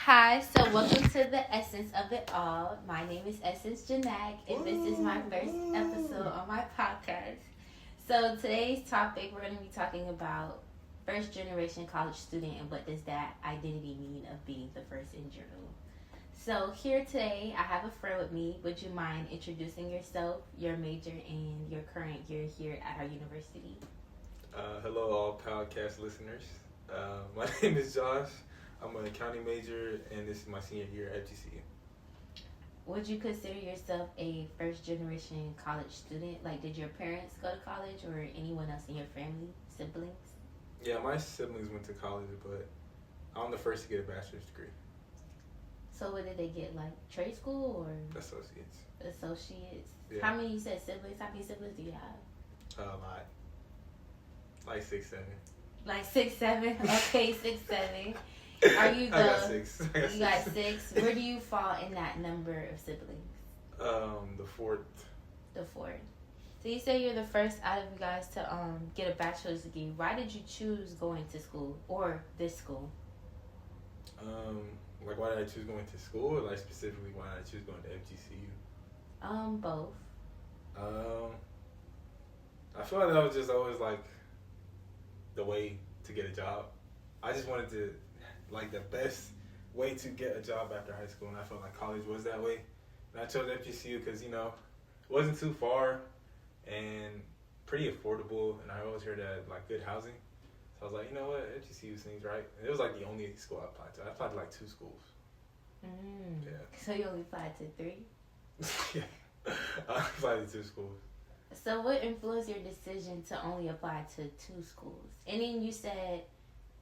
Hi, so welcome to the essence of it all. My name is Essence Janag, and this is my first episode on my podcast. So today's topic, we're going to be talking about first generation college student and what does that identity mean of being the first in general. So here today, I have a friend with me. Would you mind introducing yourself, your major, and your current year here at our university? Hello, all podcast listeners. My name is Josh. I'm an accounting major, and this is my senior year at GCU. Would you consider yourself a first generation college student? Like, did your parents go to college or anyone else in your family, siblings? Yeah, my siblings went to college, but I'm the first to get a bachelor's degree. So, what did they get? Like, trade school or Associates. associates? Yeah. How many, you said siblings? How many siblings do you have? A lot. Like 6, 7. Like 6, 7? Okay, 6, 7. Are you the. I got 6. You got 6. Where do you fall in that number of siblings? The 4th. The 4th. So you say you're the first out of you guys to get a bachelor's degree. Why did you choose going to school or this school? Like, why did I choose going to school, or like specifically why did I choose going to FGCU? Both. I feel like that was just always like the way to get a job. I just wanted to, like, the best way to get a job after high school, and I felt like college was that way. And I chose FGCU because, it wasn't too far and pretty affordable, and I always heard that, like, good housing. So I was like, you know what, FGCU seems right. And it was, like, the only school I applied to. I applied to, like, 2 schools. Mm. Yeah. So you only applied to 3? Yeah. I applied to 2 schools. So what influenced your decision to only apply to 2 schools? And then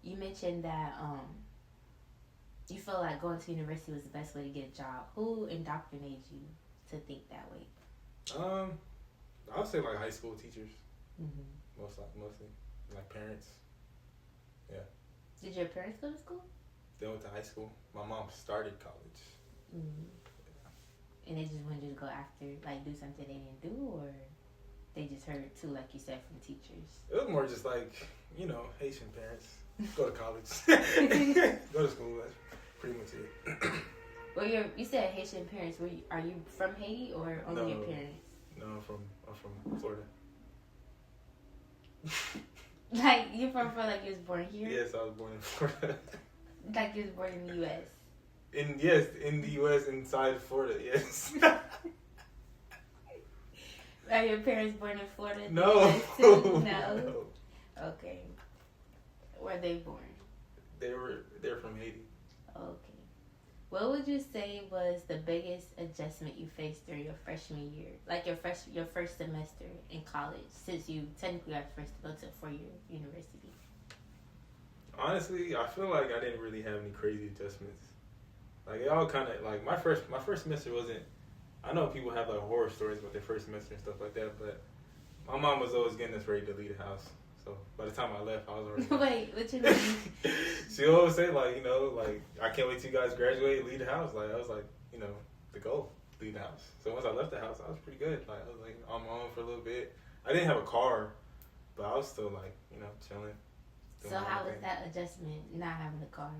you mentioned that you feel like going to university was the best way to get a job. Who indoctrinated you to think that way? I would say like high school teachers, Mm-hmm. mostly like parents. Yeah. Did your parents go to school? They went to high school. My mom started college. Mm-hmm. And they just wanted you to go after, like, do something they didn't do, or they just heard too, like you said, from teachers? It was more just like, Haitian parents. Go to college. Go to school. That's pretty much it. Well, you said Haitian parents. Are you from Haiti or only your parents? No, I'm from Florida. Like, you're from Florida, like you was born here? Yes, I was born in Florida. Like you was born in the U.S.? In the U.S., inside Florida, yes. Are your parents born in Florida? No. No? Okay. Where they born? They're from Haiti. Okay. What would you say was the biggest adjustment you faced during your freshman year? Like your first semester in college, since you technically are first to go to a 4-year university? Honestly, I feel like I didn't really have any crazy adjustments. Like, it all kind of, like, my first semester wasn't, I know people have, like, horror stories about their first semester and stuff like that, but my mom was always getting us ready to leave the house. So, by the time I left, I was already... Wait, what you mean? She always say, like, I can't wait till you guys graduate, leave the house. Like, I was like, the goal, leave the house. So, once I left the house, I was pretty good. Like, I was, like, on my own for a little bit. I didn't have a car, but I was still, like, chilling. So, how was that adjustment, not having a car?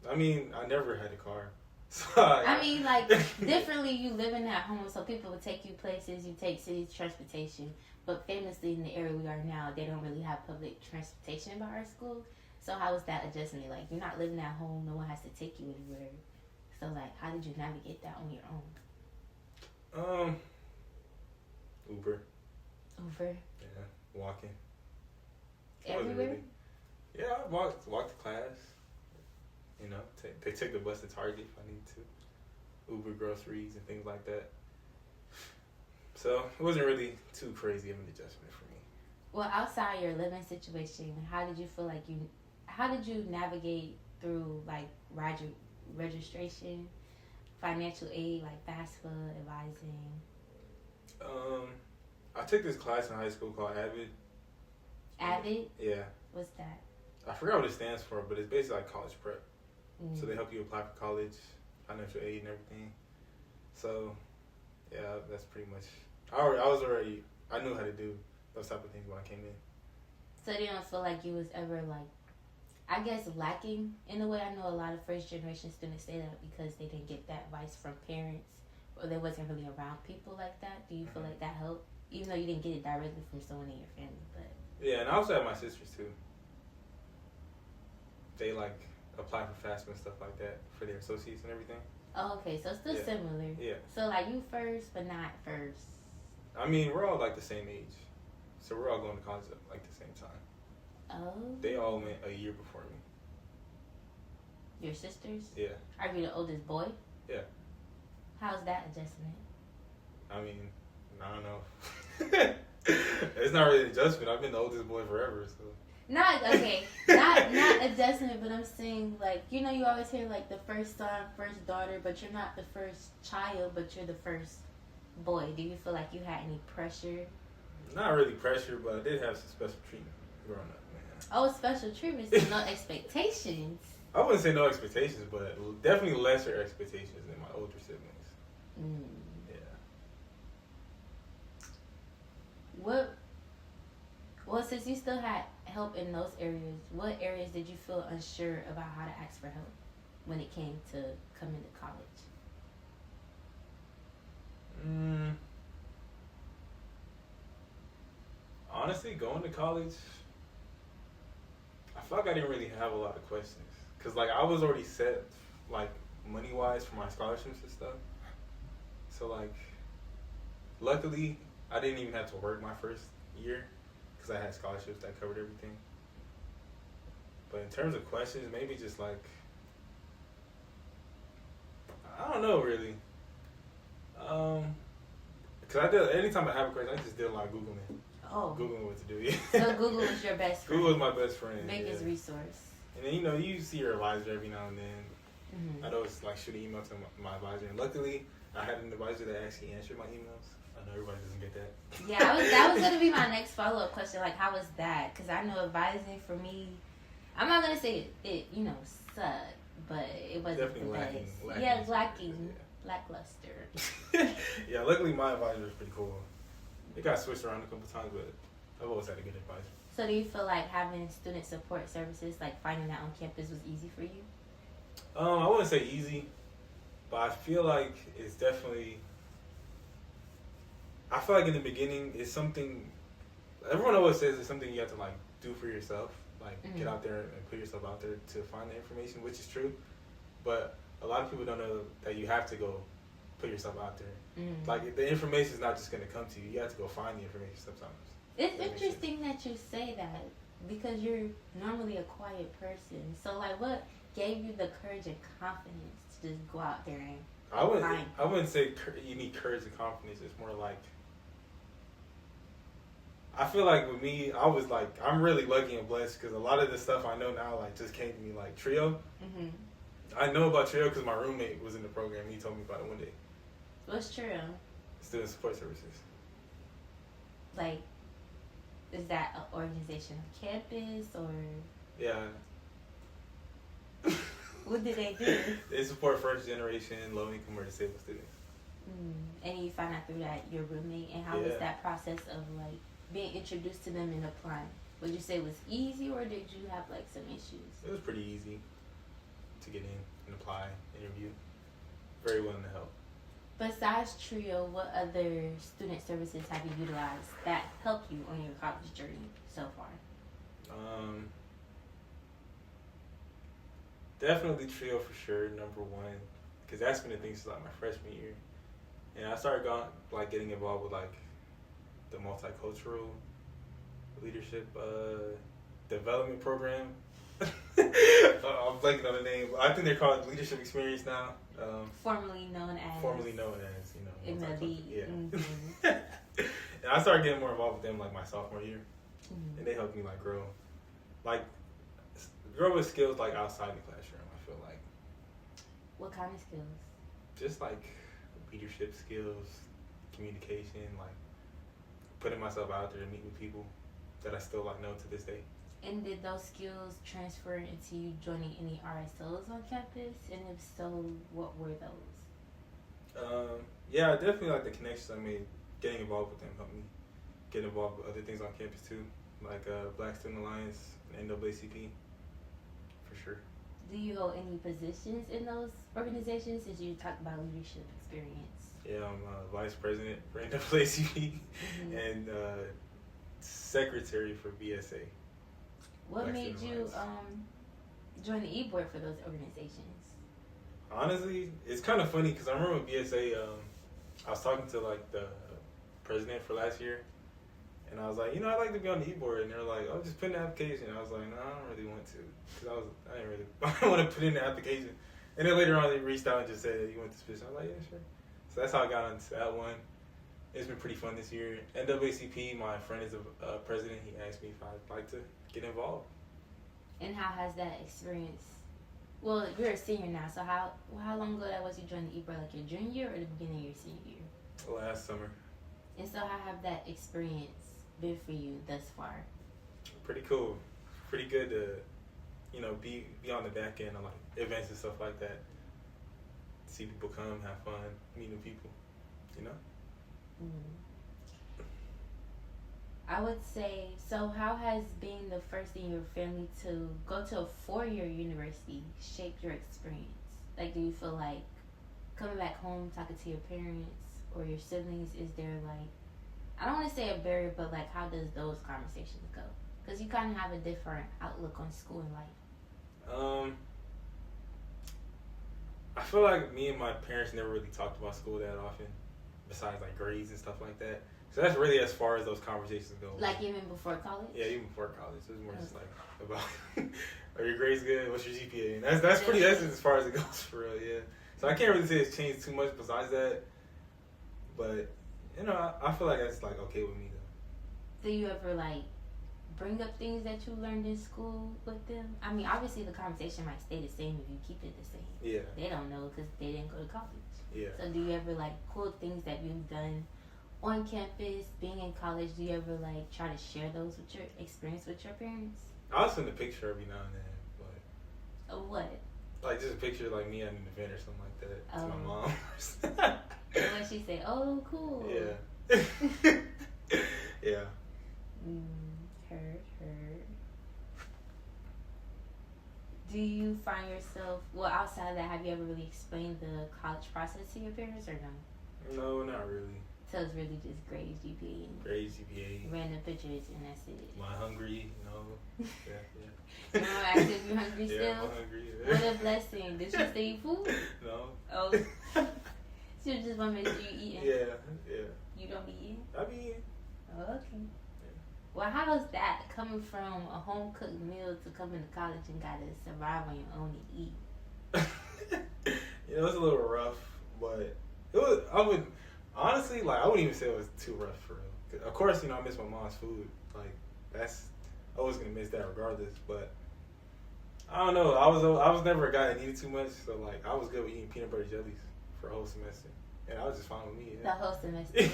I mean, I never had a car. So I mean, like, differently, you living at home, so people would take you places, you take city transportation. But famously, in the area we are now, they don't really have public transportation by our school. So how was that adjustment? Like, you're not living at home, no one has to take you anywhere. So, like, how did you navigate that on your own? Uber. Uber? Yeah, walking. Everywhere? Really, yeah, I walked to class. Take the bus to Target if I need to. Uber groceries and things like that. So it wasn't really too crazy of an adjustment for me. Well, outside your living situation, how did you navigate through, like, registration, financial aid, like FAFSA, advising? I took this class in high school called AVID. AVID? Yeah. What's that? I forgot what it stands for, but it's basically like college prep. Mm. So they help you apply for college, financial aid and everything. So, yeah, that's pretty much... I knew how to do those type of things when I came in. So you don't feel like you was ever, like, I guess, lacking in a way. I know a lot of first generation students say that because they didn't get that advice from parents or they wasn't really around people like that. Do you feel like that helped? Even though you didn't get it directly from someone in your family, but Yeah, and I also have my sisters too. They like apply for FAFSA and stuff like that for their associates and everything. oh, okay, so still similar. Yeah. So like you first, but not first. I mean, we're all like the same age, so we're all going to college at like the same time. Oh. They all went a year before me. Your sisters? Yeah. Are you the oldest boy? Yeah. How's that adjustment? I mean, I don't know. It's not really an adjustment. I've been the oldest boy forever, so. Not okay, not adjustment, but I'm saying like you know you always hear like the first son, first daughter, but you're not the first child, but you're the first boy. Do you feel like you had any pressure? Not really pressure, but I did have some special treatment growing up, man. Oh, special treatment, so no expectations. I wouldn't say no expectations, but definitely lesser expectations than my older siblings. Yeah. Well, since you still had help in those areas, what areas did you feel unsure about how to ask for help when it came to coming to college? Honestly, going to college, I felt like I didn't really have a lot of questions. Because, like, I was already set, like, money-wise for my scholarships and stuff. So, like, luckily, I didn't even have to work my first year because I had scholarships that covered everything. But in terms of questions, maybe just, like, I don't know, really. Because anytime I have a question, I just did a lot of Googling. Oh. Googling what to do, yeah. So Google was your best friend. Google is my best friend. Biggest resource. And then, you know, you see your advisor every now and then. Mm-hmm. I'd always, like, shoot an email to my advisor. And luckily, I had an advisor that actually answered my emails. I know everybody doesn't get that. Yeah, that was going to be my next follow-up question. Like, how was that? Because I know advising for me, I'm not going to say it, you know, sucked, but it wasn't Definitely the lacking. best. Yeah, lacking. Lackluster. Yeah, luckily my advisor was pretty cool. It got switched around a couple times, but I've always had a good advisor. So do you feel like having student support services, like finding that on campus, was easy for you? I wouldn't say easy, but I feel like it's definitely. I feel like in the beginning, it's something. Everyone always says it's something you have to like do for yourself, like get out there and put yourself out there to find the information, which is true. But a lot of people don't know that you have to go put yourself out there. Like the information is not just going to come to you. You have to go find the information sometimes. It's interesting that you say that because you're normally a quiet person. So like, what gave you the courage and confidence to just go out there and I wouldn't say you need courage and confidence. It's more like I feel like with me, I was like I'm really lucky and blessed because a lot of the stuff I know now like just came to me like Trio. I know about Trio because my roommate was in the program. He told me about it one day. What's Trio? Student Support Services. Like, is that an organization on campus or? Yeah. What do they do? They support first generation, low income or disabled students. And you found out through that your roommate, and how was that process of like being introduced to them and applying? Would you say it was easy or did you have like some issues? It was pretty easy to get in and apply, interview. Very willing to help. Besides Trio, what other student services have you utilized that helped you on your college journey so far? Definitely Trio for sure, number one, because that's been the thing since like my freshman year, and I started getting involved with like the multicultural leadership development program. I'm blanking on the name. I think they're called Leadership Experience now. Formerly known as, you know, MLD. Yeah. And I started getting more involved with them like my sophomore year, and they helped me like grow with skills like outside the classroom. I feel like. What kind of skills? Just like leadership skills, communication, like putting myself out there to meet with people that I still like know to this day. And did those skills transfer into you joining any RSOs on campus? And if so, what were those? Yeah, definitely like the connections I made, getting involved with them helped me get involved with other things on campus too, like Black Student Alliance and NAACP. for sure. Do you hold any positions in those organizations? Since you talked about leadership experience. Yeah, I'm vice president for NAACP and secretary for BSA. What made you join the e-board for those organizations? Honestly, it's kind of funny because I remember BSA, I was talking to like the president for last year, and I was like, I'd like to be on the e-board, and they're like, oh, just put in the application. I was like, no, I don't really want to, because I didn't want to put in the application. And then later on, they reached out and just said, you want this position? I was like, yeah, sure. So that's how I got into that one. It's been pretty fun this year. NAACP, my friend is a president. He asked me if I'd like to get involved. And how has that experience? Well, you're a senior now, so how long ago that was you joined the e-board? Like your junior year or the beginning of your senior year? Last summer. And so how have that experience been for you thus far? Pretty cool. Pretty good to, be on the back end of like events and stuff like that. See people come, have fun, meet new people, I would say, so how has being the first in your family to go to a 4-year university shaped your experience? Like, do you feel like coming back home, talking to your parents or your siblings, is there like, I don't want to say a barrier, but like, how does those conversations go? Because you kind of have a different outlook on school and life. I feel like me and my parents never really talked about school that often, besides like grades and stuff like that. So that's really as far as those conversations go. Like even before college? Yeah, even before college. It was more just like about, are your grades good? What's your GPA? And that's pretty, that's as far as it goes for real, yeah. So I can't really say it's changed too much besides that. But, I feel like that's like okay with me though. Do you ever like bring up things that you learned in school with them? I mean, obviously the conversation might stay the same if you keep it the same. Yeah. They don't know because they didn't go to college. Yeah. So do you ever like cool things that you've done on campus, being in college? Do you ever like try to share those with your experience with your parents? I'll send a picture every now and then, but Of what? like just a picture like me at an event or something like that to my mom. And when she say, "Oh, cool." Yeah. Yeah. Heard. Do you find yourself, outside of that, have you ever really explained the college process to your parents or no? No, not really. So it's really just grades, GPA, and Grades, GPA. random pictures, and that's it. Am I hungry? No. Yeah. Your mom asked if you're hungry still? Yeah, I'm hungry. Yeah. What a blessing. Did she still eat food? No. Oh. She just want to make sure you eating. Yeah. You don't be eating? I be eating. Oh, okay. Well, how is that coming from a home cooked meal to coming to college and gotta survive on your own and eat? It was a little rough, but it was. I wouldn't even say it was too rough for real. Of course, I miss my mom's food. Like that's, I was gonna miss that regardless. But I don't know. I was never a guy that needed too much, so like I was good with eating peanut butter jellies for a whole semester, and I was just fine with me. The whole semester.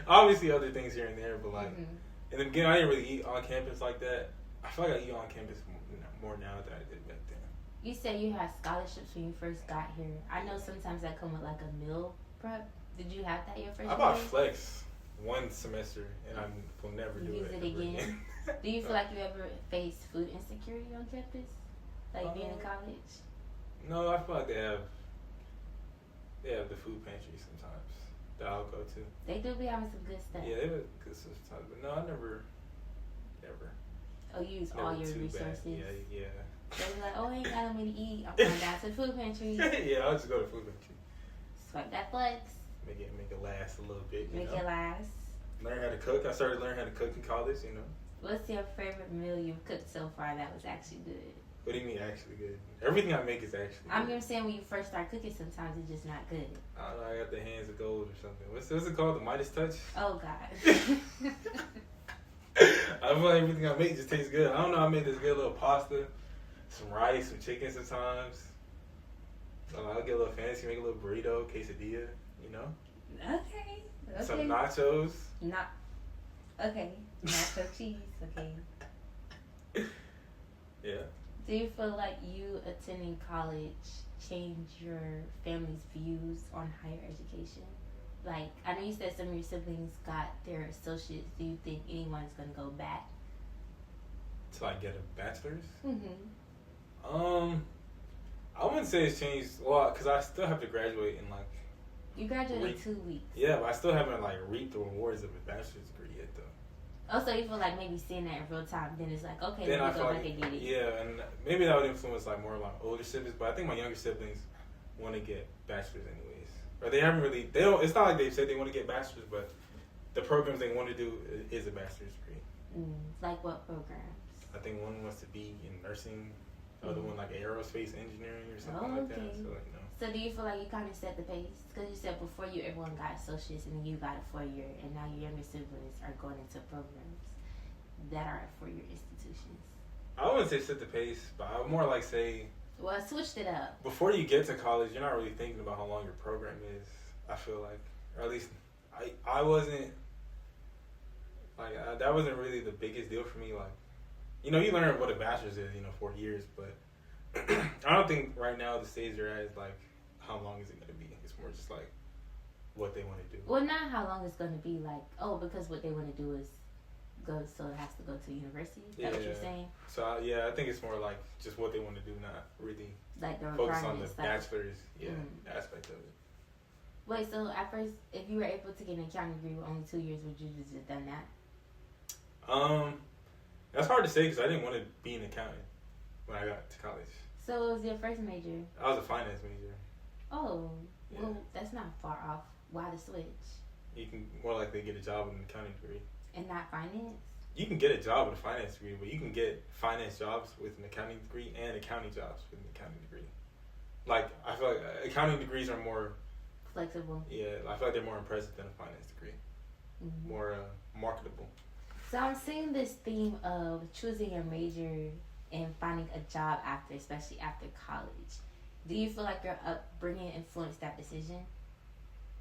Obviously, other things here and there, but like. And then again, I didn't really eat on campus like that. I feel like I eat on campus more now than I did back then. You said you had scholarships when you first got here. I know sometimes that come with like a meal prep. Did you have that your first year? I bought Flex one semester, and I will never do it again. Do you feel like you ever faced food insecurity on campus? Like being in college? No, I feel like they have the food pantry sometimes that I'll go to. They do be having some good stuff. Yeah, they have good stuff sometimes, but no, I never. Oh, you use all your resources. Bad. Yeah. So you're like, oh, I ain't got no money to eat. I'm going down to the food pantry. Yeah, I'll just go to the food pantry. Swipe that Flex. Make it last a little bit. Make it last. Learn how to cook. I started learning how to cook in college. What's your favorite meal you've cooked so far that was actually good? What do you mean actually good? Everything I make is actually good. I'm just saying when you first start cooking, sometimes it's just not good. I don't know. I got the hands of gold or something. What's it called? The Midas touch? Oh, God. I feel like everything I make just tastes good. I don't know. I made this good little pasta, some rice, some chicken sometimes. I'll get a little fancy, make a little burrito, quesadilla, Okay. Some nachos. Okay. Nacho cheese. Okay. Yeah. Do you feel like you attending college changed your family's views on higher education? Like, I know you said some of your siblings got their associates. Do you think anyone's going to go back? To like get a bachelor's? Mm-hmm. I wouldn't say it's changed a lot because I still have to graduate in like. You graduate in 2 weeks. Yeah, but I still haven't like reaped the rewards of a bachelor's degree yet, though. Oh, so you feel like maybe seeing that in real time, then it's like, okay, Then let I me feel go like back and get it. yeah, and maybe that would influence like more of my older siblings, but I think my younger siblings want to get bachelors anyways, or they haven't really. They don't. It's not like they've said they want to get bachelors, but the programs they want to do is a bachelor's degree. Like what programs? I think one wants to be in nursing, the other one like aerospace engineering or something like that. So like, So do you feel like you kind of set the pace? Because you said before you, everyone got associates, and then you got a 4-year, and now your younger siblings are going into programs that are at 4-year institutions. I wouldn't say set the pace, but I would more like say. Well, I switched it up. Before you get to college, you're not really thinking about how long your program is. I feel like, or at least I wasn't. Like that wasn't really the biggest deal for me. Like, you learn what a bachelor's is, 4 years, but I don't think right now the stage you're at is like how long is it going to be. It's more just like what they want to do. Well, not how long it's going to be. Like, because what they want to do is go, so it has to go to university. Is that what you're saying? So I think it's more like just what they want to do, not really like the focus on the like, bachelor's aspect of it. Wait, so at first, if you were able to get an accounting degree with only 2 years, would you just have done that? That's hard to say because I didn't want to be an accountant when I got to college. So what was your first major? I was a finance major. Oh, well, that's not far off. Why the switch? You can more likely get a job with an accounting degree. And not finance? You can get a job with a finance degree, but you can get finance jobs with an accounting degree and accounting jobs with an accounting degree. Like, I feel like accounting degrees are more... flexible. Yeah, I feel like they're more impressive than a finance degree. Mm-hmm. More marketable. So I'm seeing this theme of choosing your major and finding a job after, especially after college. Do you feel like your upbringing influenced that decision?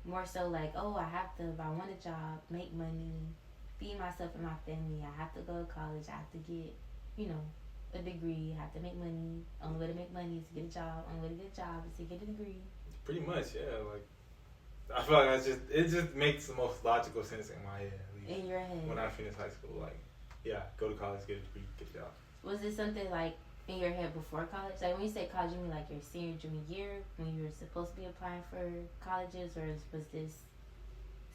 More so like, if I want a job, make money, feed myself and my family, I have to go to college, I have to get, a degree, I have to make money. Only way to make money is to get a job. Only way to get a job is to get a degree. Pretty much, yeah. Like, I feel like it just makes the most logical sense in my head. At least. In your head. When I finished high school, like, go to college, get a degree, get a job. Was it something like in your head before college? Like when you say college, you mean like your senior, junior year when you were supposed to be applying for colleges, or was this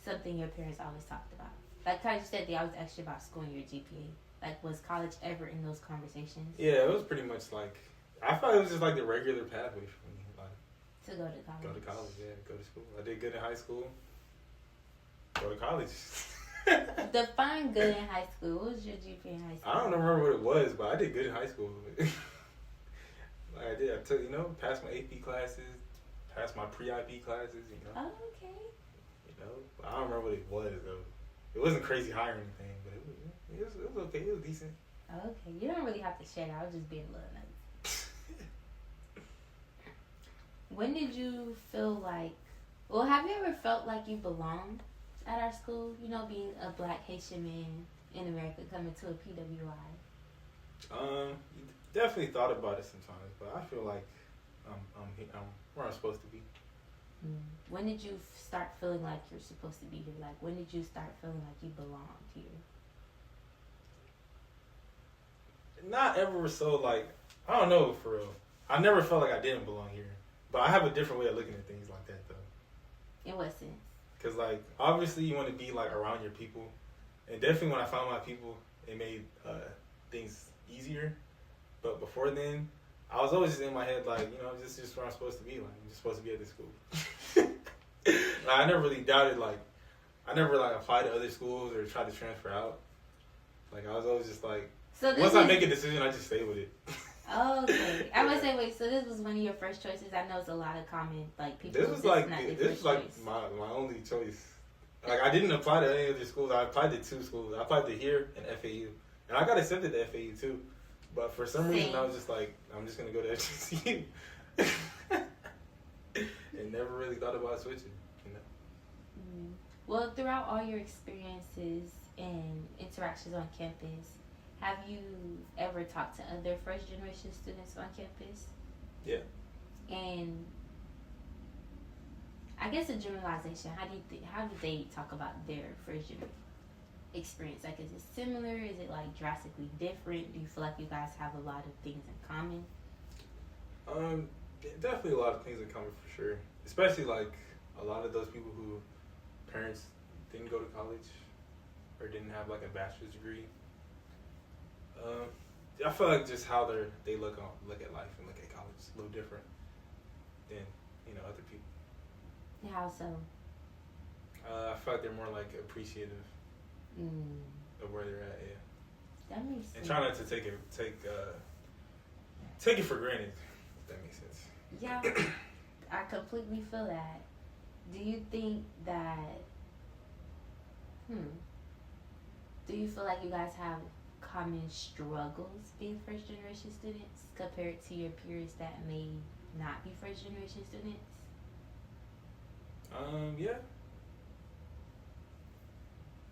something your parents always talked about? Like how you said they always asked you about school and your GPA. Like was college ever in those conversations? Yeah, it was pretty much like I thought it was just like the regular pathway for me, like to go to college. Go to college, yeah, go to school. I did good in high school. Go to college. Define good in high school. What was your GPA in high school? I don't remember what it was, but I did good in high school. Like I did. I took, passed my AP classes, passed my pre-IP classes, Oh, okay. But I don't remember what it was, though. It wasn't crazy high or anything, but it was okay. It was decent. Okay. You don't really have to share that. I was just being a little nice. When did you feel like... Well, have you ever felt like you belonged at our school? Being a black Haitian man in America coming to a PWI. Definitely thought about it sometimes, but I feel like I'm where I'm supposed to be. When did you start feeling like you're supposed to be here? Like, when did you start feeling like you belonged here? Not ever so, like, I don't know, for real. I never felt like I didn't belong here. But I have a different way of looking at things like that, though. In what sense? Because, like, obviously you want to be, like, around your people. And definitely when I found my people, it made things easier. But before then, I was always just in my head, like, this is just where I'm supposed to be. Like, I'm just supposed to be at this school. Like, I never really doubted, like, I never, like, applied to other schools or tried to transfer out. Like, I was always just, like, once I make a decision, I just stay with it. Okay. I would say, wait, so this was one of your first choices? I know it's a lot of common, like, people... This was my only choice. Like, I didn't apply to any other schools. I applied to 2 schools. I applied to here and FAU. And I got accepted to FAU, too. But for some reason, I was just like, I'm just going to go to FGCU. And never really thought about switching, Well, throughout all your experiences and interactions on campus, have you ever talked to other first-generation students on campus? Yeah. And I guess a generalization, how do they talk about their first-generation experience? Like, is it similar? Is it, like, drastically different? Do you feel like you guys have a lot of things in common? Definitely a lot of things in common for sure. Especially like a lot of those people who parents didn't go to college or didn't have like a bachelor's degree. I feel like just how they look at life and look at college is a little different than other people. How so? I feel like they're more like appreciative of where they're at. Yeah. That makes sense. And try not to take it for granted. If that makes sense. Yeah, I completely feel that. Do you think that? Do you feel like you guys have common struggles being first generation students compared to your peers that may not be first generation students? Yeah.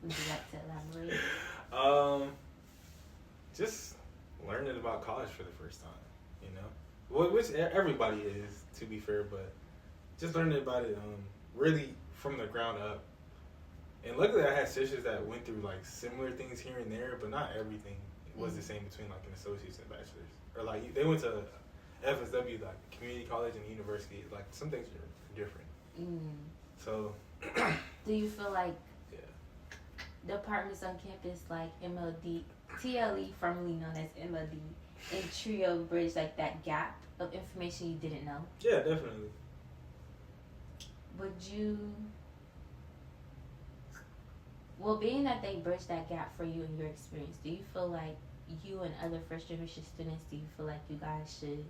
Would you like to elaborate? Just learning about college for the first time, which everybody is, to be fair, but just learning about it really from the ground up. And luckily I had sisters that went through like similar things here and there, but not everything was the same between like an associate's and bachelor's. Or like they went to FSW, like community college and university. Like some things are different. So do you feel like yeah, departments on campus like MLD, TLE, formerly known as MLD, and Trio bridge like that gap of information you didn't know? Yeah, definitely. Would you? Well, being that they bridge that gap for you in your experience, do you feel like you and other first generation students, do you feel like you guys should,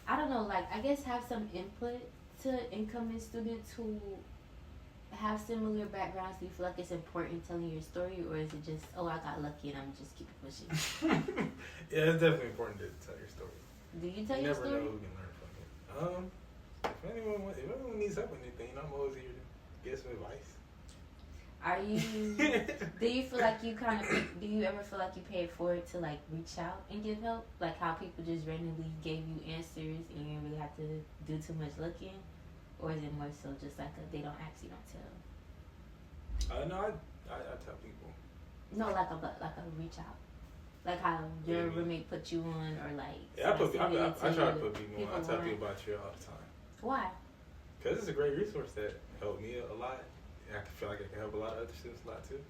I don't know, like I guess have some input to incoming students who have similar backgrounds? Do you feel like it's important telling your story, or is it just, oh, I got lucky and I'm just keep pushing? Yeah, it's definitely important to tell your story. Do you tell your story? You never know who can learn from it. If anyone needs help with anything, I'm always here to get some advice. Are you? Do you feel like you kind of? Do you ever feel like you pay it forward to like reach out and give help? Like how people just randomly gave you answers and you didn't really have to do too much looking, or is it more so just like they don't ask, you don't tell? No, I tell people. No, like a reach out, like how your roommate put you on, or like. Yeah, I try to put people on. I tell people about you all the time. Why? Because it's a great resource that helped me a lot. I feel like it can help a lot of other students a lot too.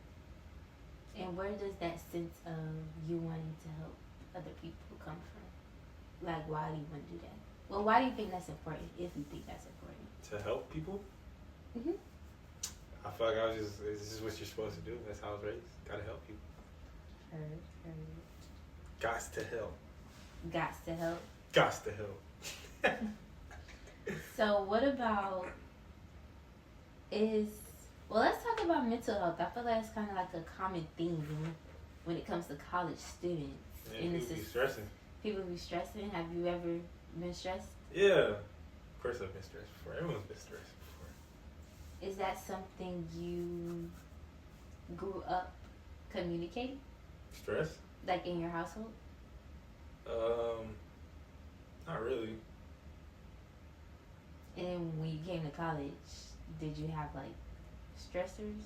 And where does that sense of you wanting to help other people come from? Like, why do you want to do that? Well, why do you think that's important, if you think that's important? To help people? Mm-hmm. I feel like this is what you're supposed to do. That's how I was raised. Gotta help people. Heard. Gots to help. Gots to help? Gots to help. So, what about well, let's talk about mental health. I feel like it's kind of like a common theme when it comes to college students. Yeah, people be stressing. People be stressing. Have you ever been stressed? Yeah. Of course I've been stressed before. Everyone's been stressed before. Is that something you grew up communicating? Stress? Like in your household? Not really. And then when you came to college, did you have like stressors?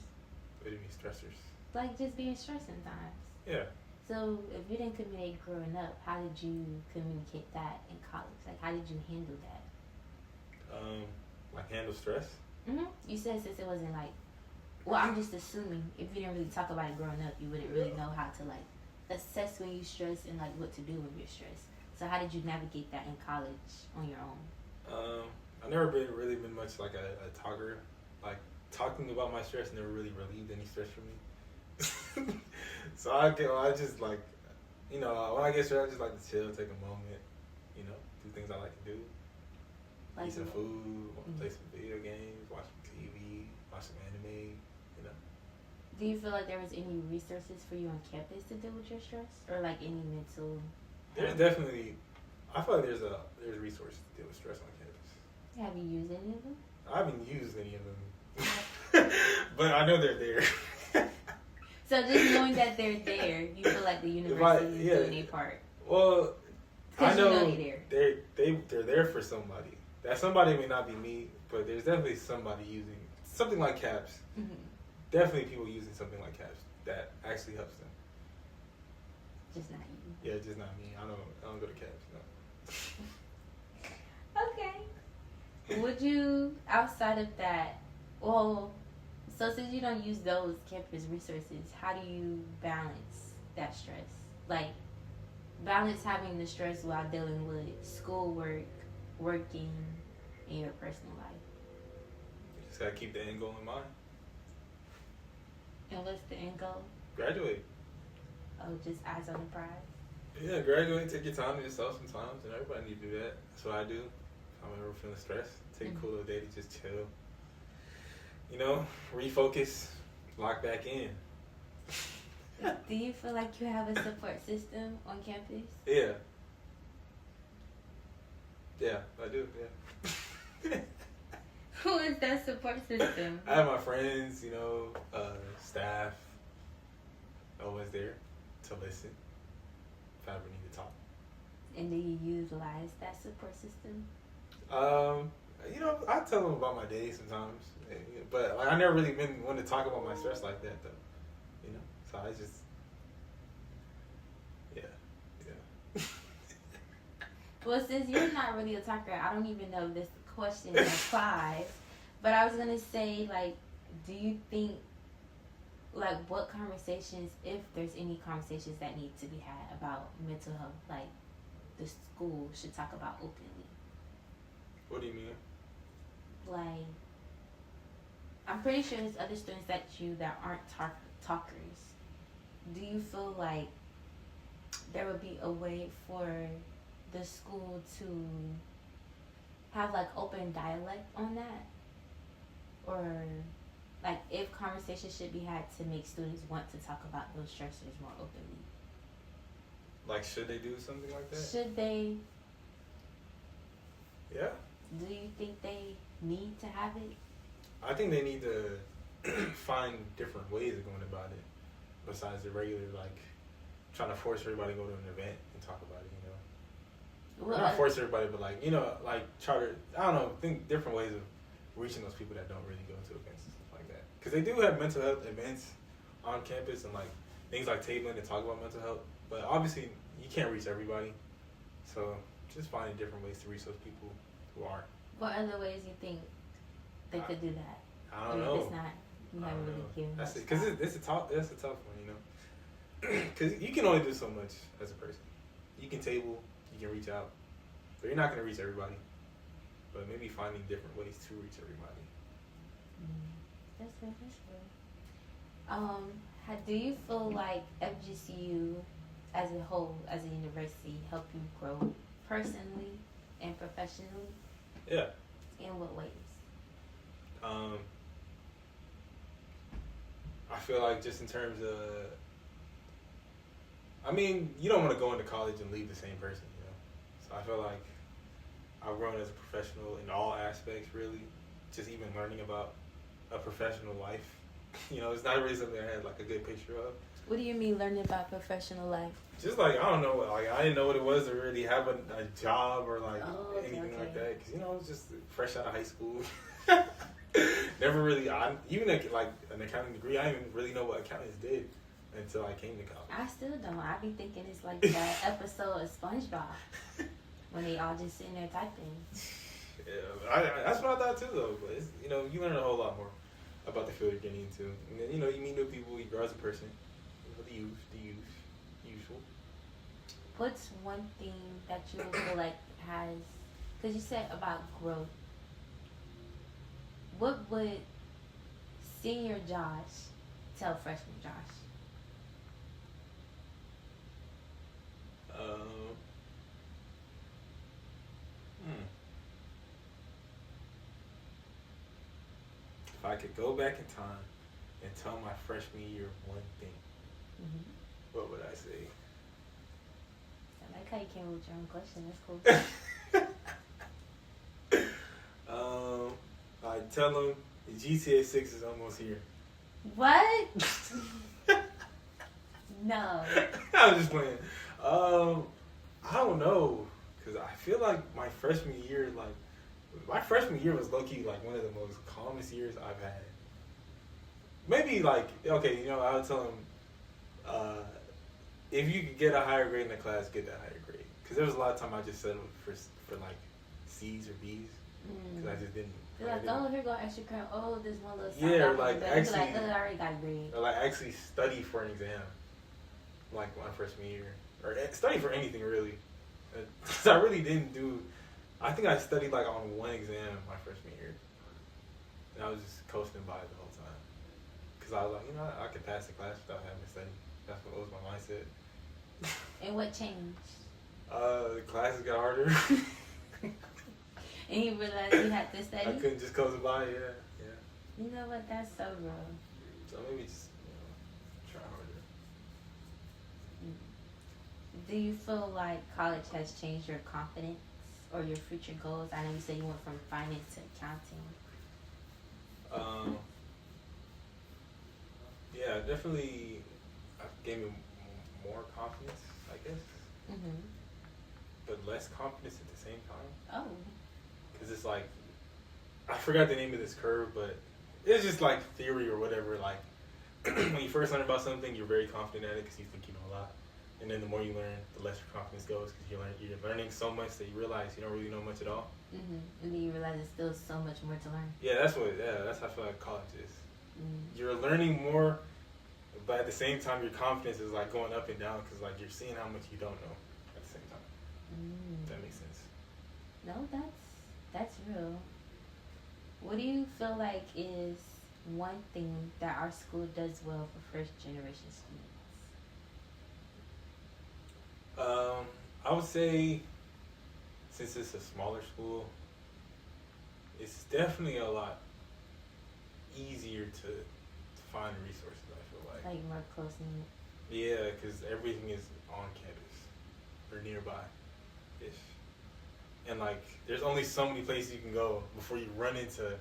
What do you mean stressors? Like just being stressed sometimes. Yeah. So if you didn't communicate growing up, how did you communicate that in college? Like how did you handle that? Like handle stress? Mm-hmm. You said since it wasn't like, well, I'm just assuming if you didn't really talk about it growing up, you wouldn't really know how to like assess when you stress and like what to do when you're stressed. So how did you navigate that in college on your own? I've never really been much like a talker. Like talking about my stress never really relieved any stress from me. So I just like, when I get stressed, I just like to chill, take a moment, do things I like to do. Like eat some food, play some video games, watch some TV, watch some anime, Do you feel like there was any resources for you on campus to deal with your stress? Or like any mental... There's definitely, I feel like there's resources to deal with stress on campus. Have you used any of them? I haven't used any of them, but I know they're there. So just knowing that they're there, you feel like the university is doing their part. Well, I know they're there for somebody. That somebody may not be me, but there's definitely somebody using something like CAPS. Mm-hmm. Definitely people using something like CAPS that actually helps them. Just not you. Yeah, just not me. I don't go to CAPS. No. Okay. Would you, outside of that, well, so since you don't use those campus resources, how do you balance that stress? Like, balance having the stress while dealing with schoolwork, working, and your personal life. You just gotta keep the end goal in mind. And what's the end goal? Graduate. Oh, just eyes on the prize. Yeah, graduate. Take your time to yourself sometimes, and everybody need to do that. That's what I do. If I'm ever feeling stressed, take a cool little day to just chill. You know, refocus, lock back in. Do you feel like you have a support system on campus? Yeah. Yeah, I do. Yeah. Who is that support system? I have my friends, you know, staff, always there to listen if I ever need to talk. And do you utilize that support system? You know, I tell them about my day sometimes, but like I never really been one to talk about my stress like that though. You know, so I just, yeah. Well, since you're not really a talker, I don't even know if this question applies. But I was gonna say, like, do you think, like, what conversations, if there's any conversations that need to be had about mental health, like, the school should talk about openly? What do you mean? Like, I'm pretty sure there's other students that aren't talkers. Do you feel like there would be a way for the school to have like open dialect on that? Or like if conversations should be had to make students want to talk about those stressors more openly? Like, should they do something like that? Should they? Yeah. Do you think they need to have it? I think they need to find different ways of going about it besides the regular, like, trying to force everybody to go to an event and talk about it, you know? Well, not force everybody, but, like, you know, like, try to, I don't know, think different ways of reaching those people that don't really go to events and stuff like that. Because they do have mental health events on campus and, like, things like tabling to talk about mental health. But obviously, you can't reach everybody. So just finding different ways to reach those people who aren't. What other ways you think they could do that? I don't know. It's not, you haven't really given That's much it. Because thought. it's a tough one, you know. Because you can only do so much as a person. You can table, you can reach out, but you're not going to reach everybody. But maybe finding different ways to reach everybody. That's good. Do you feel like FGCU as a whole, as a university, help you grow personally and professionally? Yeah. In what ways? I feel like just in terms of, I mean, you don't want to go into college and leave the same person, you know? So I feel like I've grown as a professional in all aspects, really. Just even learning about a professional life. You know, it's not really something I had like a good picture of. What do you mean learning about professional life? Just like, I don't know, like I didn't know what it was to really have a job or like anything like that. Because, you know, I was just fresh out of high school. Never really, even like an accounting degree, I didn't even really know what accountants did until I came to college. I still don't. I be thinking it's like that episode of SpongeBob when they all just sitting there typing. Yeah, that's what I thought too, though. But it's, you know, you learn a whole lot more about the field you're getting into, and then, you know, you meet new people, you grow as a person. You know, the usual. What's one thing that you feel like has? Because you said about growth. What would senior Josh tell freshman Josh? If I could go back in time and tell my freshman year one thing, what would I say? I like how you came up with your own question. That's cool. I'd tell them the GTA 6 is almost here. What? No. I was just playing. I don't know, because I feel like my freshman year was low-key like one of the most calmest years I've had. Maybe like, okay, you know, I would tell him, if you could get a higher grade in the class, get that higher grade. Because there was a lot of time I just settled for like C's or B's. Because I just didn't. You're like, oh, here go extra credit. Oh, this one little. Yeah, or like actually. Like, oh, I already got a grade. Or like actually study for an exam, like my freshman year, or study for anything really. Because I really didn't do. I think I studied like on one exam my freshman year, and I was just coasting by it the whole time. Because I was like, I could pass the class without having to study. That's what was my mindset. And what changed? The classes got harder. And you realized you had to study? I couldn't just coast by, yeah. You know what? That's so real. So maybe just, try harder. Do you feel like college has changed your confidence or your future goals? I know you said you went from finance to accounting. Yeah, definitely gave me more confidence, I guess. Mm-hmm. But less confidence at the same time. Oh. Because it's like, I forgot the name of this curve, but it's just like theory or whatever. Like, when you first learn about something, you're very confident at it because you think you know a lot. And then the more you learn, the less your confidence goes because you're learning so much that you realize you don't really know much at all. Mm-hmm. And then you realize there's still so much more to learn. Yeah, that's how I feel like college is. Mm-hmm. You're learning more, but at the same time, your confidence is like going up and down because like you're seeing how much you don't know at the same time. Mm. If that makes sense. No, that's real. What do you feel like is one thing that our school does well for first generation students? I would say, since it's a smaller school, it's definitely a lot easier to find resources, I feel like. Like more close knit. Yeah, because everything is on campus or nearby-ish. And like, there's only so many places you can go before you run into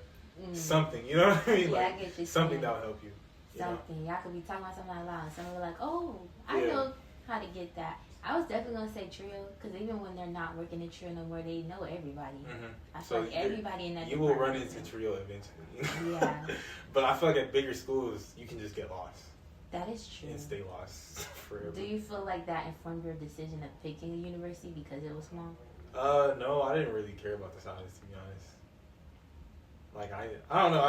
something, you know what I mean? Yeah, like, I get you. something that'll help you. Something. Y'all could be talking about something out loud and someone will be like, oh, I know how to get that. I was definitely going to say trio, because even when they're not working in trio no more, they know everybody. Mm-hmm. I feel like everybody in that you will run into trio eventually. Yeah. But I feel like at bigger schools, you can just get lost. That is true. And stay lost forever. Do you feel like that informed your decision of picking a university because it was small? No, I didn't really care about the size, to be honest. Like, I don't know,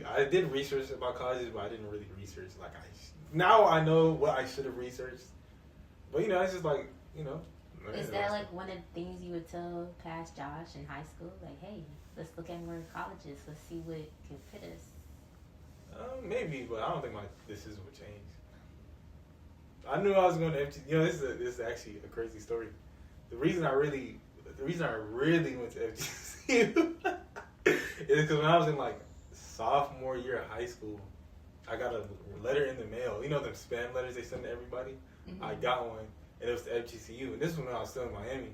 I did research about colleges, but I didn't really research, like, now I know what I should have researched. But, it's just like, Is that like one of the things you would tell past Josh in high school? Like, hey, let's look at more colleges. Let's see what can fit us. Maybe, but I don't think my decision would change. I knew I was going to FGCU. This is actually a crazy story. The reason I really went to FGCU is because when I was in like sophomore year of high school, I got a letter in the mail. You know them spam letters they send to everybody? Mm-hmm. I got one, and it was to FGCU. And this was when I was still in Miami.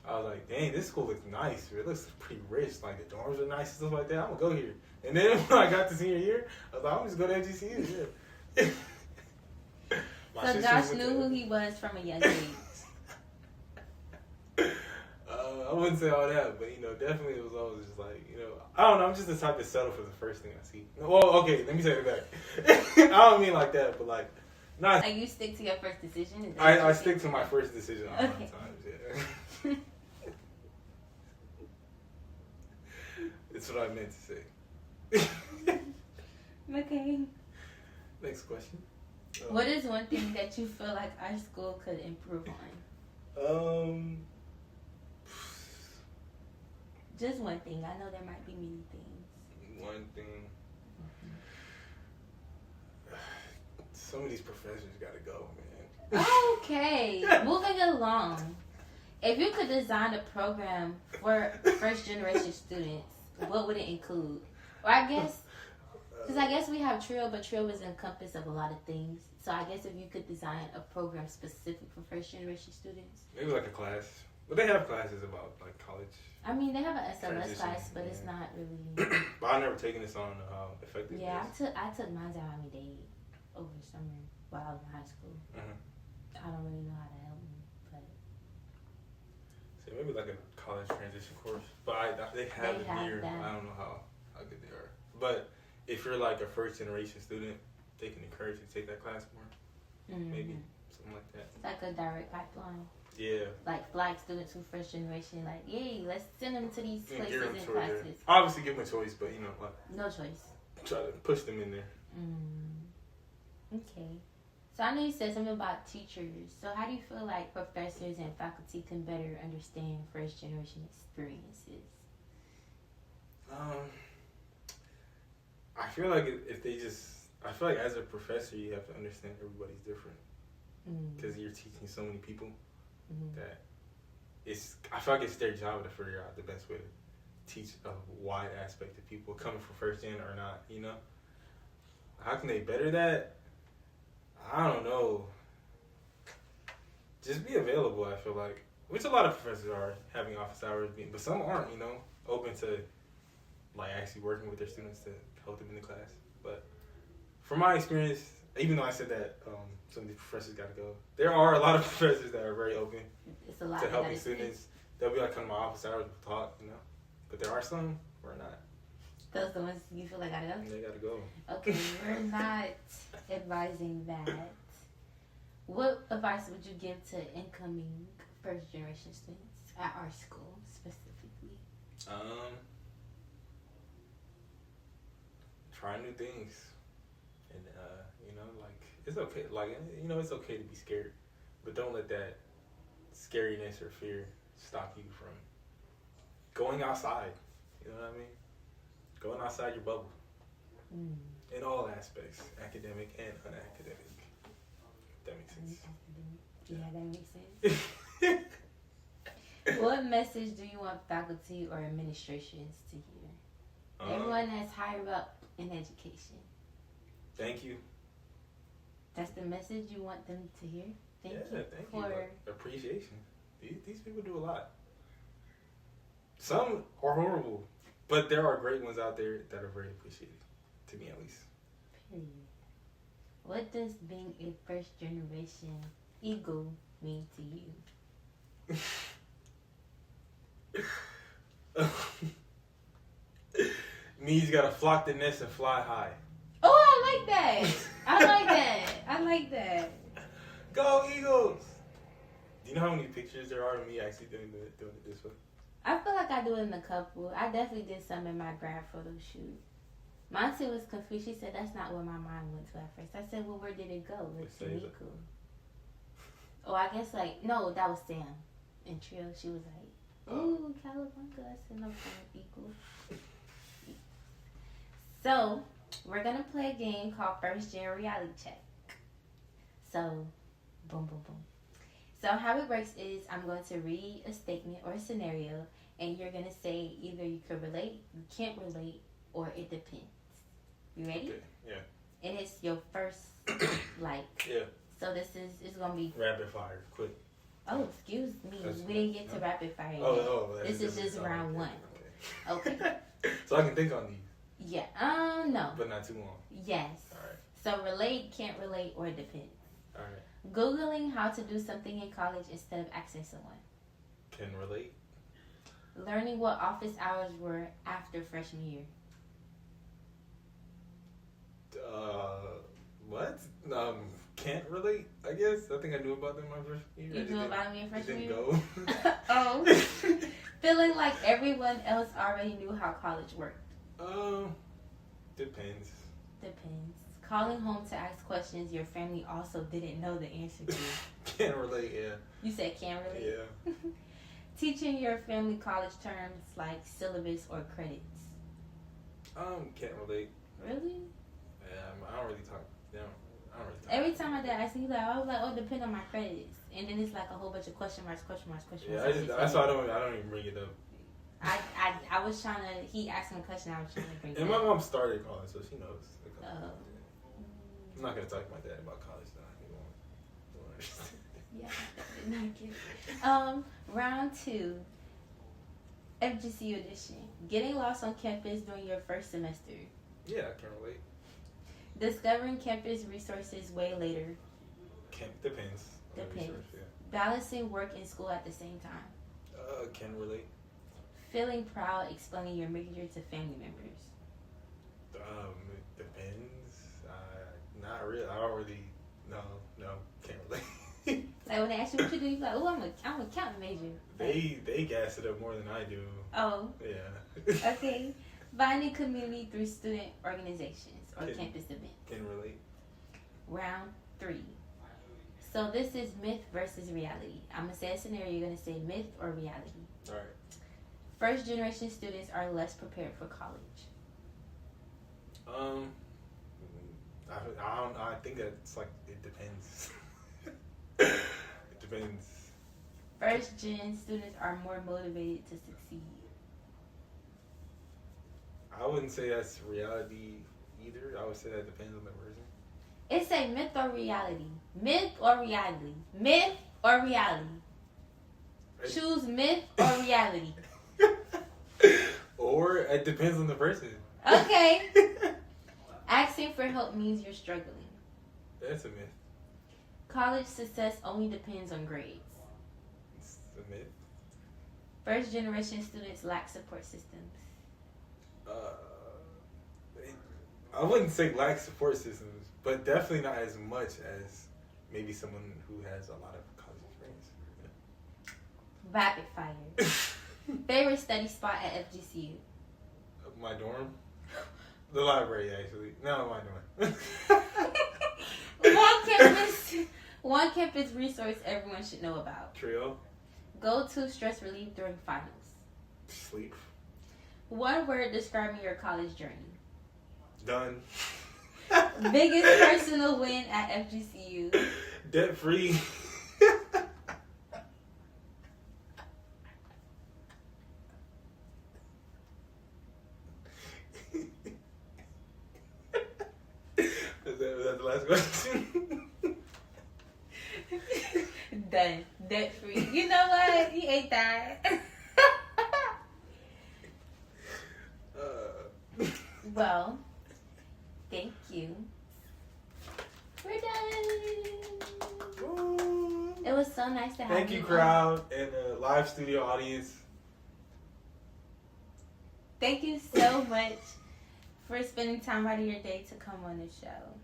I was like, dang, this school looks nice. It looks pretty rich. Like, the dorms are nice and stuff like that. I'm going to go here. And then when I got to senior year, I was like, I'm just going to FGCU. Yeah. So Josh knew who he was from a young age. I wouldn't say all that, but, definitely it was always just like, I don't know. I'm just the type to settle for the first thing I see. Well, okay, let me take it back. I don't mean like that, but like, not. Like, you stick to your first decision? I stick to my first decision a lot of times, yeah. It's what I meant to say. Okay. Next question. What is one thing that you feel like our school could improve on? Just one thing. I know there might be many things. One thing. Some of these professors gotta go, man. Okay. Moving along. If you could design a program for first generation students, what would it include? Or I guess, because I guess we have TRIO, but TRIO is encompass of a lot of things. So I guess if you could design a program specific for first generation students. Maybe like a class. But they have classes about like college. I mean, they have an SLS class, but it's not really. But I've never taken this on how effective Yeah, it is. I took mine out Miami-Dade over summer while I was in high school. Mm-hmm. I don't really know how to help me, but. So maybe like a college transition course. But they have it here. That. I don't know how good they are. But if you're like a first generation student, they can encourage you to take that class more. Mm-hmm. Maybe something like that. It's like a direct pipeline. Yeah. Like black students who first generation, like, yay, let's send them to these And places give them and choice. classes. Obviously, give them a choice, but like No choice. try to push them in there. Okay. So I know you said something about teachers. So how do you feel like professors and faculty can better understand first generation experiences? I feel like if they I feel like as a professor, you have to understand everybody's different. Because you're teaching so many people that I feel like it's their job to figure out the best way to teach a wide aspect of people coming from first gen or not, How can they better that? I don't know. Just be available, I feel like. Which a lot of professors are having office hours, but some aren't, open to like actually working with their students to help them in the class. But from my experience, even though I said that some of these professors got to go, there are a lot of professors that are very open to helping students. They'll be like, come to my office hours, we'll talk, But there are some who are not. Those the ones you feel like gotta go? They gotta go. Okay, we're not advising that. What advice would you give to incoming first generation students at our school specifically? Try new things. And it's okay. It's okay to be scared. But don't let that scariness or fear stop you from going outside. You know what I mean? Going outside your bubble. In all aspects, academic and unacademic. If that makes sense. Yeah, that makes sense. What message do you want faculty or administrations to hear? Everyone that's higher up in education. Thank you. That's the message you want them to hear? Thank you. Appreciation. These people do a lot. Some are horrible, but there are great ones out there that are very appreciated, to me at least. Period. What does being a first generation eagle mean to you? Means you gotta flock the nest and fly high. Oh, I like that. I like that. Go Eagles! Do you know how many pictures there are of me actually doing it this way? I feel like I do it in a couple. I definitely did some in my grad photo shoot. Monty was confused. She said that's not where my mind went to at first. I said, well, where did it go? It's Nico. Oh, I guess no, that was Sam. In Trio, she was like, ooh, Calabunga. I said, no, equal. So, we're going to play a game called First Gen Reality Check. So, boom, boom, boom. So, how it works is I'm going to read a statement or a scenario, and you're going to say either you can relate, you can't relate, or it depends. You ready? Okay, yeah. And it's your first, Yeah. So, it's going to be... Rapid fire, quick. Oh, excuse me. We didn't get to rapid fire yet. Oh. This is just round one. Okay. So I can think on these. Yeah. No. But not too long. Yes. All right. So relate, can't relate, or depends. All right. Googling how to do something in college instead of asking someone. Can relate. Learning what office hours were after freshman year. What? Can't relate, I guess. I think I knew about them my freshman year. You knew about me in freshman year? Didn't go. Oh. Feeling like everyone else already knew how college worked. Depends. Depends. Calling home to ask questions your family also didn't know the answer to. Can't relate, yeah. You said can't relate? Yeah. Teaching your family college terms like syllabus or credits. Can't relate. Really? Yeah, I don't really talk. Every time my dad asked me, I was like, oh, depend on my credits. And then it's like a whole bunch of question marks. Yeah, that's why I don't even bring it up. I was trying to, he asked me a question, I was trying to bring it up. And my mom started college, so she knows. Oh. I'm not going to talk to my dad about college, though. He won't understand. Yeah, I did not get it. Round 2, FGCU edition. Getting lost on campus during your first semester. Yeah, I can relate. Discovering campus resources way later. Depends. Depends. Resource, yeah. Balancing work and school at the same time. Can relate. Feeling proud explaining your major to family members. It depends. Not really. I don't really. No, can't relate. Like when they ask you what you do, you be like, "Oh, I'm a accounting major." They gas it up more than I do. Oh. Yeah. Okay. Finding community through student organizations or campus events. Can relate. Round 3. So this is myth versus reality. I'm gonna say a scenario. You're gonna say myth or reality. All right. First generation students are less prepared for college. I think it's like it depends. It depends. First gen students are more motivated to succeed. I wouldn't say that's reality either. I would say that depends on the person. It's a myth or reality. Myth or reality. Myth or reality. Choose myth or reality. Or it depends on the person. Okay. Asking for help means you're struggling. That's a myth. College success only depends on grades. It's a myth. First generation students lack support systems. I wouldn't say lack support systems, but definitely not as much as maybe someone who has a lot of college experience. Yeah. Rapid fire. Favorite study spot at FGCU? My dorm? The library, actually. No, my dorm. One campus resource everyone should know about. Trio. Go-to stress relief during finals. Sleep. One word describing your college journey. Done. Biggest personal win at FGCU. Debt free. Was that the last question? Done. Debt free. You know what? You ate that. Well, thank you. We're done. It was so nice to have you. Thank you, crowd, and live studio audience. Thank you so much for spending time out of your day to come on the show.